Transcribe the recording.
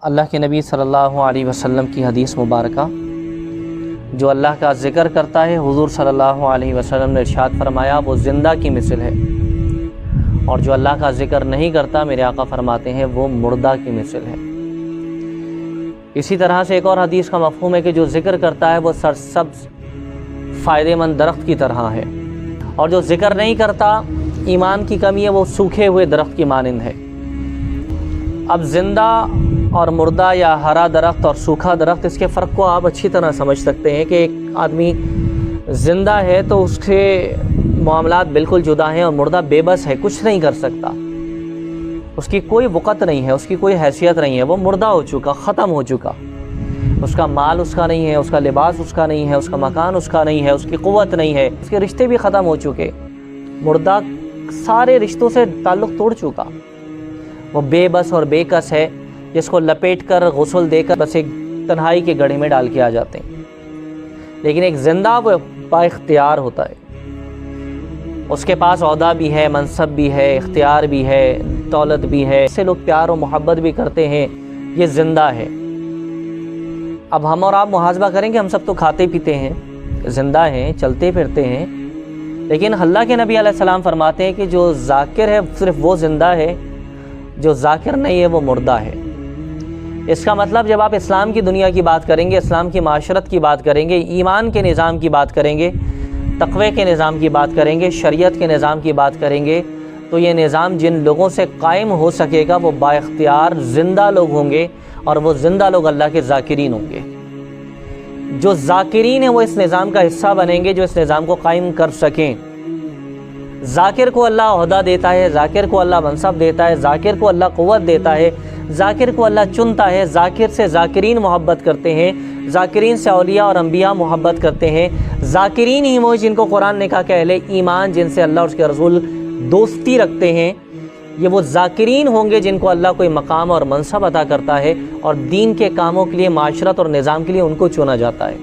اللہ کے نبی صلی اللہ علیہ وسلم کی حدیث مبارکہ، جو اللہ کا ذکر کرتا ہے حضور صلی اللہ علیہ وسلم نے ارشاد فرمایا وہ زندہ کی مثل ہے، اور جو اللہ کا ذکر نہیں کرتا میرے آقا فرماتے ہیں وہ مردہ کی مثل ہے۔ اسی طرح سے ایک اور حدیث کا مفہوم ہے کہ جو ذکر کرتا ہے وہ سرسبز فائدہ مند درخت کی طرح ہے، اور جو ذکر نہیں کرتا ایمان کی کمی ہے، وہ سوکھے ہوئے درخت کی مانند ہے۔ اب زندہ اور مردہ یا ہرا درخت اور سوکھا درخت، اس کے فرق کو آپ اچھی طرح سمجھ سکتے ہیں کہ ایک آدمی زندہ ہے تو اس کے معاملات بالکل جدا ہیں، اور مردہ بے بس ہے، کچھ نہیں کر سکتا، اس کی کوئی وقت نہیں ہے، اس کی کوئی حیثیت نہیں ہے، وہ مردہ ہو چکا، ختم ہو چکا، اس کا مال اس کا نہیں ہے، اس کا لباس اس کا نہیں ہے، اس کا مکان اس کا نہیں ہے، اس کی قوت نہیں ہے، اس کے رشتے بھی ختم ہو چکے، مردہ سارے رشتوں سے تعلق توڑ چکا، وہ بے بس اور بے کس ہے، جس کو لپیٹ کر غسل دے کر بس ایک تنہائی کے گڑھے میں ڈال کے آ جاتے ہیں۔ لیکن ایک زندہ وہ با اختیار ہوتا ہے، اس کے پاس عہدہ بھی ہے، منصب بھی ہے، اختیار بھی ہے، دولت بھی ہے، اس سے لوگ پیار و محبت بھی کرتے ہیں، یہ زندہ ہے۔ اب ہم اور آپ محاسبہ کریں کہ ہم سب تو کھاتے پیتے ہیں، زندہ ہیں، چلتے پھرتے ہیں، لیکن اللہ کے نبی علیہ السلام فرماتے ہیں کہ جو ذاکر ہے صرف وہ زندہ ہے، جو ذاکر نہیں ہے وہ مردہ ہے۔ اس کا مطلب جب آپ اسلام کی دنیا کی بات کریں گے، اسلام کی معاشرت کی بات کریں گے، ایمان کے نظام کی بات کریں گے، تقوی کے نظام کی بات کریں گے، شریعت کے نظام کی بات کریں گے، تو یہ نظام جن لوگوں سے قائم ہو سکے گا وہ با اختیار زندہ لوگ ہوں گے، اور وہ زندہ لوگ اللہ کے ذاکرین ہوں گے۔ جو ذاکرین ہیں وہ اس نظام کا حصہ بنیں گے، جو اس نظام کو قائم کر سکیں۔ ذاکر کو اللہ عہدہ دیتا ہے، ذاکر کو اللہ منصب دیتا ہے، ذاکر کو اللہ قوت دیتا ہے، ذاکر کو اللہ چنتا ہے، ذاکر سے ذاکرین محبت کرتے ہیں، ذاکرین سے اولیاء اور انبیاء محبت کرتے ہیں۔ ذاکرین ہی وہ جن کو قرآن نے کہا کہ اہل ایمان جن سے اللہ اور اس کے رسول دوستی رکھتے ہیں، یہ وہ ذاکرین ہوں گے جن کو اللہ کوئی مقام اور منصب عطا کرتا ہے، اور دین کے کاموں کے لیے، معاشرت اور نظام کے لیے ان کو چنا جاتا ہے۔